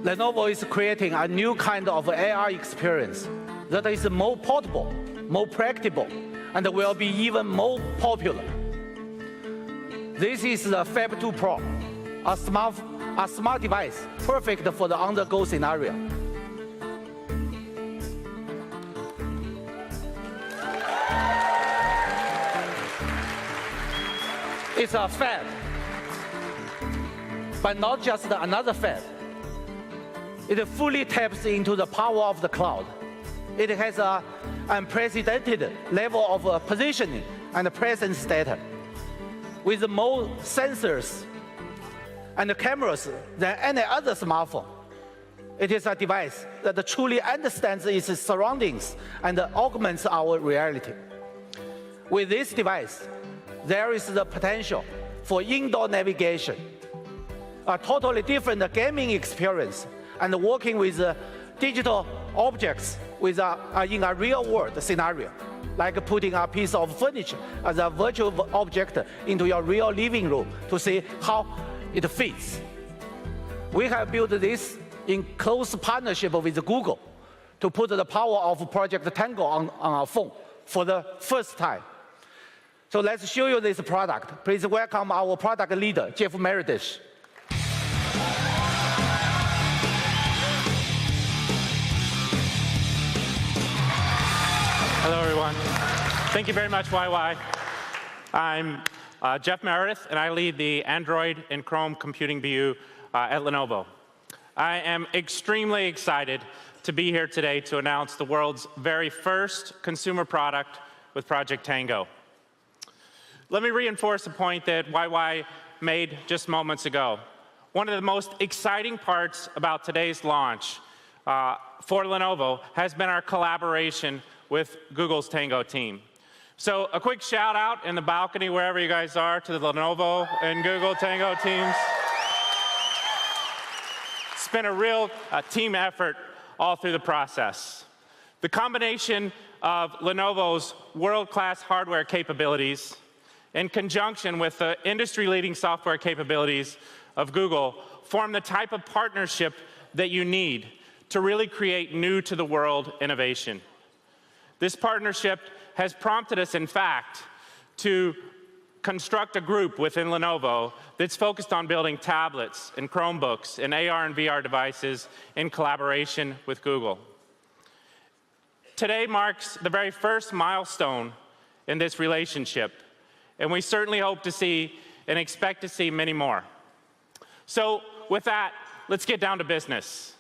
Lenovo is creating a new kind of AR experience that is more portable, more practical, and will be even more popular. This is the Phab 2 Pro, a smart device perfect for the on-the-go scenario. It's a Phab, but not just another Phab. It fully taps into the power of the cloud. It has an unprecedented level of positioning and presence data, with more sensors and cameras than any other smartphone. It is a device that truly understands its surroundings and augments our reality. With this device, there is the potential for indoor navigation, a totally different gaming experience, and working with digital objects in a real-world scenario, like putting a piece of furniture as a virtual object into your real living room to see how it fits. We have built this in close partnership with Google to put the power of Project Tango on our phone for the first time. So let's show you this product. Please welcome our product leader, Jeff Meredith. Hello, everyone. Thank you very much, YY. I'm Jeff Meredith, and I lead the Android and Chrome computing BU at Lenovo. I am extremely excited to be here today to announce the world's very first consumer product with Project Tango. Let me reinforce a point that YY made just moments ago. One of the most exciting parts about today's launch for Lenovo has been our collaboration with Google's Tango team. So a quick shout out in the balcony, wherever you guys are, to the Lenovo and Google Tango teams. It's been a real team effort all through the process. The combination of Lenovo's world-class hardware capabilities in conjunction with the industry-leading software capabilities of Google form the type of partnership that you need to really create new-to-the-world innovation. This partnership has prompted us, in fact, to construct a group within Lenovo that's focused on building tablets and Chromebooks and AR and VR devices in collaboration with Google. Today marks the very first milestone in this relationship, and we certainly hope to see and expect to see many more. So with that, let's get down to business.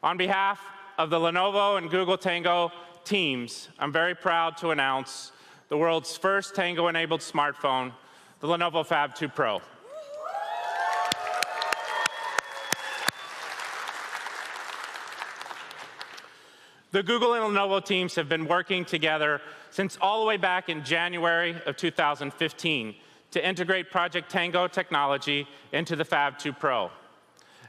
On behalf of the Lenovo and Google Tango teams, I'm very proud to announce the world's first Tango-enabled smartphone, the Lenovo Phab 2 Pro. The Google and Lenovo teams have been working together since all the way back in January of 2015 to integrate Project Tango technology into the Phab 2 Pro.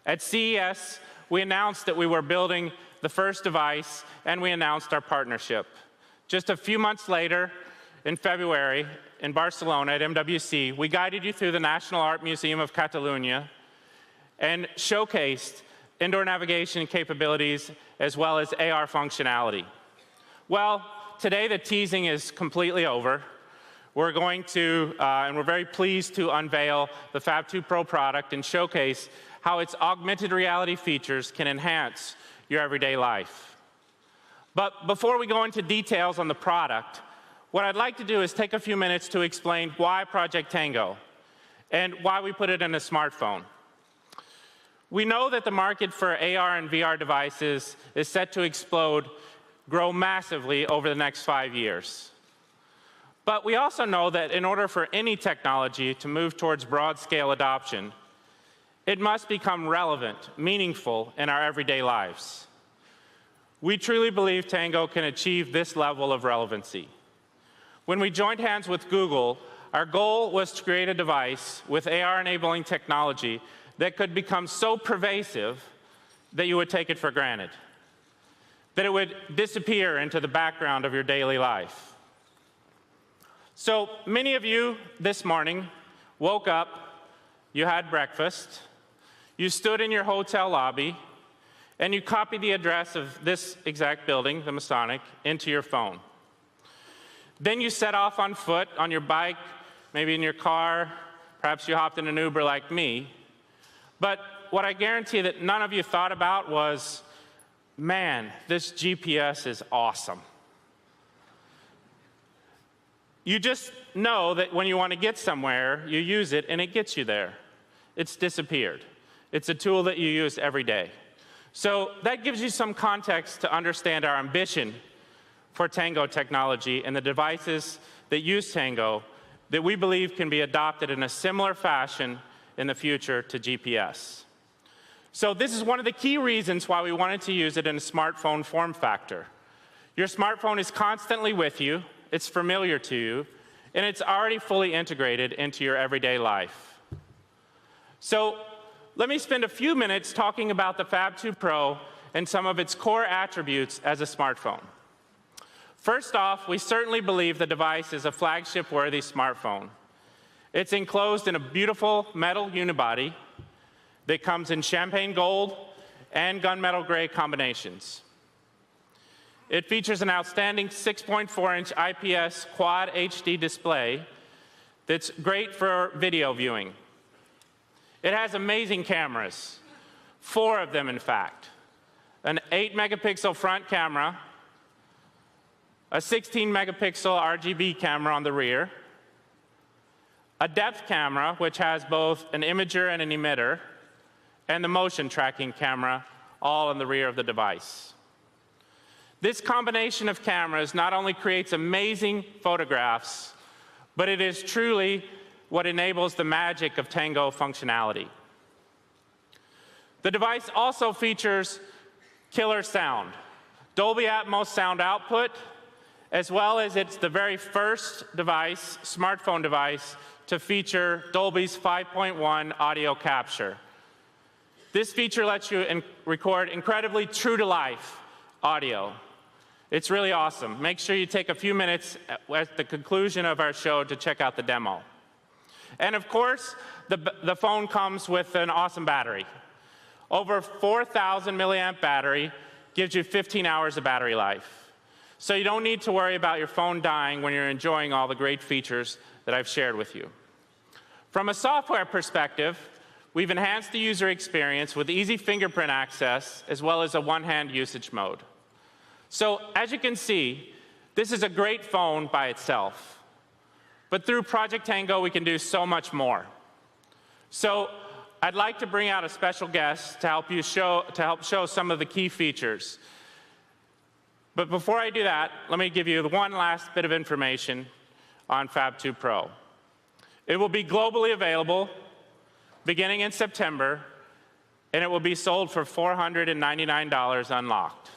At CES, we announced that we were building the first device, and we announced our partnership. Just a few months later, in February, in Barcelona at MWC, we guided you through the National Art Museum of Catalunya and showcased indoor navigation capabilities as well as AR functionality. Well, today the teasing is completely over. We're going to, and we're very pleased to unveil the Phab 2 Pro product and showcase how its augmented reality features can enhance your everyday life. But before we go into details on the product, what I'd like to do is take a few minutes to explain why Project Tango and why we put it in a smartphone. We know that the market for AR and VR devices is set to explode, grow massively over the next 5 years. But we also know that in order for any technology to move towards broad-scale adoption, it must become relevant, meaningful in our everyday lives. We truly believe Tango can achieve this level of relevancy. When we joined hands with Google, our goal was to create a device with AR-enabling technology that could become so pervasive that you would take it for granted, that it would disappear into the background of your daily life. So many of you this morning woke up, you had breakfast, you stood in your hotel lobby, and you copy the address of this exact building, the Masonic, into your phone. Then you set off on foot, on your bike, maybe in your car, perhaps you hopped in an Uber like me. But what I guarantee that none of you thought about was, man, this GPS is awesome. You just know that when you want to get somewhere, you use it and it gets you there. It's disappeared. It's a tool that you use every day. So that gives you some context to understand our ambition for Tango technology and the devices that use Tango that we believe can be adopted in a similar fashion in the future to GPS. So this is one of the key reasons why we wanted to use it in a smartphone form factor. Your smartphone is constantly with you, it's familiar to you, and it's already fully integrated into your everyday life. So let me spend a few minutes talking about the Phab 2 Pro and some of its core attributes as a smartphone. First off, we certainly believe the device is a flagship-worthy smartphone. It's enclosed in a beautiful metal unibody that comes in champagne gold and gunmetal gray combinations. It features an outstanding 6.4-inch IPS Quad HD display that's great for video viewing. It has amazing cameras, 4 of them in fact. An 8-megapixel front camera, a 16-megapixel RGB camera on the rear, a depth camera which has both an imager and an emitter, and the motion tracking camera all in the rear of the device. This combination of cameras not only creates amazing photographs, but it is truly what enables the magic of Tango functionality. The device also features killer sound, Dolby Atmos sound output, as well as it's the very first device, smartphone device, to feature Dolby's 5.1 audio capture. This feature lets you record incredibly true-to-life audio. It's really awesome. Make sure you take a few minutes at the conclusion of our show to check out the demo. And of course, the phone comes with an awesome battery. Over 4,000 milliamp battery gives you 15 hours of battery life. So you don't need to worry about your phone dying when you're enjoying all the great features that I've shared with you. From a software perspective, we've enhanced the user experience with easy fingerprint access as well as a one-hand usage mode. So as you can see, this is a great phone by itself. But through Project Tango, we can do so much more. So I'd like to bring out a special guest to help show some of the key features. But before I do that, let me give you one last bit of information on Phab 2 Pro. It will be globally available beginning in September, and it will be sold for $499 unlocked.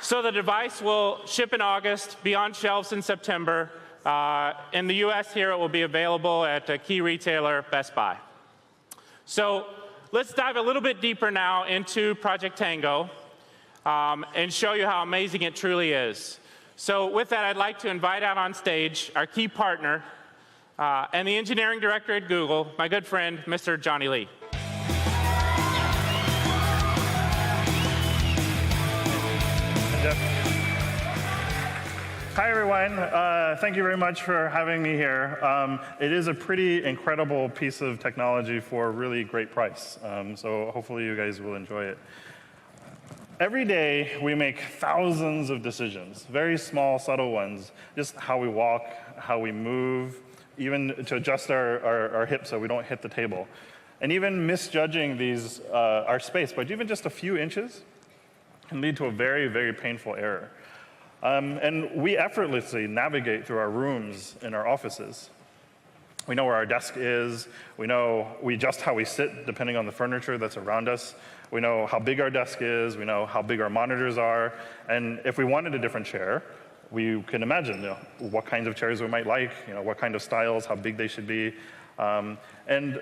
So the device will ship in August, be on shelves in September. In the US here, it will be available at a key retailer, Best Buy. So let's dive a little bit deeper now into Project Tango and show you how amazing it truly is. So with that, I'd like to invite out on stage our key partner and the engineering director at Google, my good friend, Mr. Johnny Lee. Hi, everyone. Thank you very much for having me here. It is a pretty incredible piece of technology for a really great price. So hopefully you guys will enjoy it. Every day, we make thousands of decisions, very small, subtle ones, just how we walk, how we move, even to adjust our hips so we don't hit the table. And even misjudging our space by even just a few inches can lead to a very, very painful error. And we effortlessly navigate through our rooms and our offices. We know where our desk is. We adjust how we sit depending on the furniture that's around us. We know how big our desk is. We know how big our monitors are. And if we wanted a different chair, we can imagine what kinds of chairs we might like, what kind of styles, how big they should be. And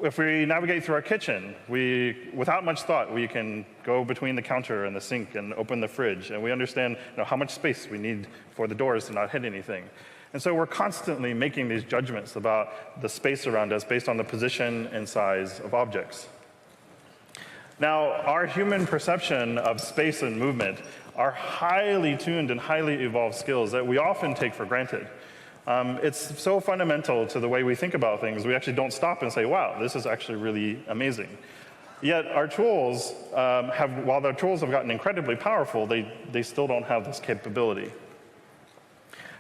if we navigate through our kitchen, without much thought, we can go between the counter and the sink and open the fridge, and we understand how much space we need for the doors to not hit anything. And so we're constantly making these judgments about the space around us based on the position and size of objects. Now, our human perception of space and movement are highly tuned and highly evolved skills that we often take for granted. It's so fundamental to the way we think about things, we actually don't stop and say, wow, this is actually really amazing. Yet our tools, while their tools have gotten incredibly powerful, they still don't have this capability.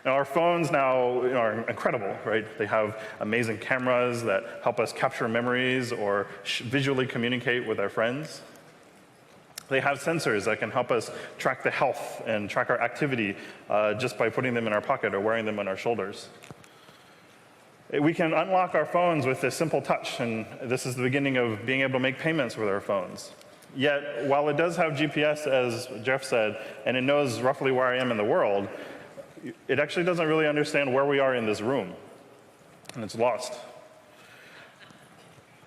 Now, our phones now are incredible, right? They have amazing cameras that help us capture memories or visually communicate with our friends. They have sensors that can help us track the health and track our activity just by putting them in our pocket or wearing them on our shoulders. We can unlock our phones with a simple touch, and this is the beginning of being able to make payments with our phones. Yet, while it does have GPS, as Jeff said, and it knows roughly where I am in the world, it actually doesn't really understand where we are in this room, and it's lost.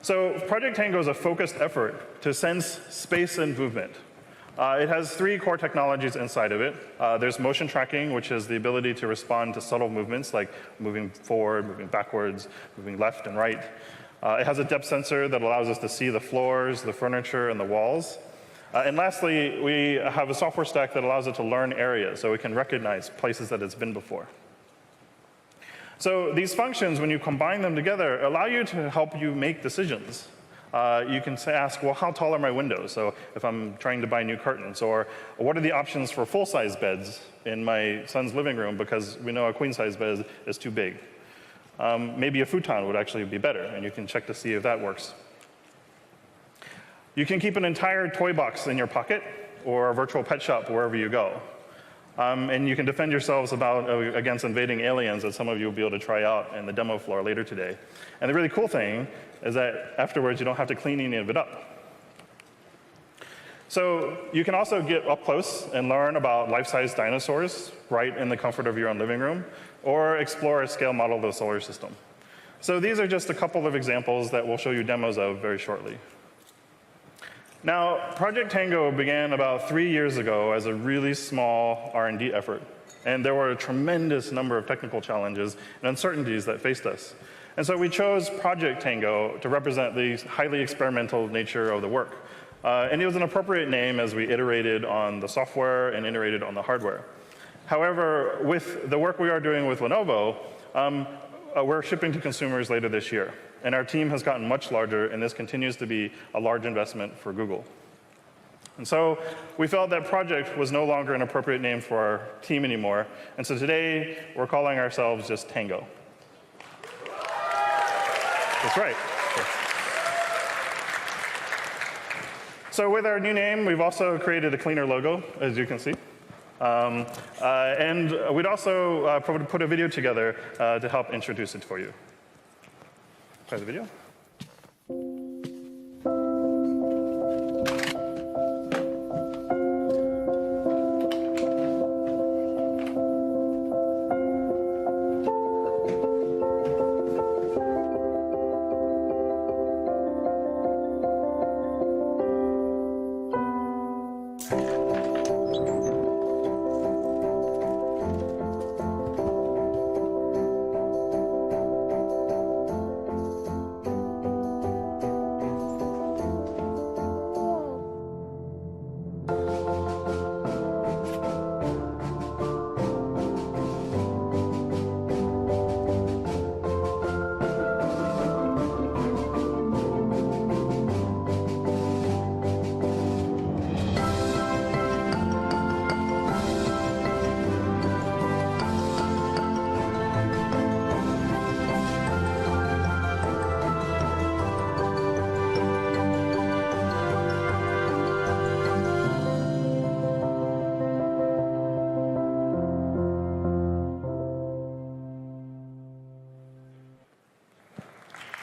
So Project Tango is a focused effort to sense space and movement. It has 3 core technologies inside of it. There's motion tracking, which is the ability to respond to subtle movements like moving forward, moving backwards, moving left and right. It has a depth sensor that allows us to see the floors, the furniture, and the walls. And lastly, we have a software stack that allows it to learn areas, so it can recognize places that it's been before. So these functions, when you combine them together, allow you to help you make decisions. You can ask, well, how tall are my windows? So if I'm trying to buy new curtains, or what are the options for full-size beds in my son's living room, because we know a queen-size bed is too big. Maybe a futon would actually be better, and you can check to see if that works. You can keep an entire toy box in your pocket or a virtual pet shop wherever you go. And you can defend yourselves against invading aliens that some of you will be able to try out in the demo floor later today. And the really cool thing is that afterwards you don't have to clean any of it up. So you can also get up close and learn about life-size dinosaurs right in the comfort of your own living room, or explore a scale model of the solar system. So these are just a couple of examples that we'll show you demos of very shortly. Now, Project Tango began about 3 years ago as a really small R&D effort, and there were a tremendous number of technical challenges and uncertainties that faced us. And so we chose Project Tango to represent the highly experimental nature of the work. And it was an appropriate name as we iterated on the software and iterated on the hardware. However, with the work we are doing with Lenovo, we're shipping to consumers later this year. And our team has gotten much larger, and this continues to be a large investment for Google. And so we felt that Project was no longer an appropriate name for our team anymore. And so today, we're calling ourselves just Tango. That's right. So with our new name, we've also created a cleaner logo, as you can see. And we'd also put a video together to help introduce it for you. Play the video.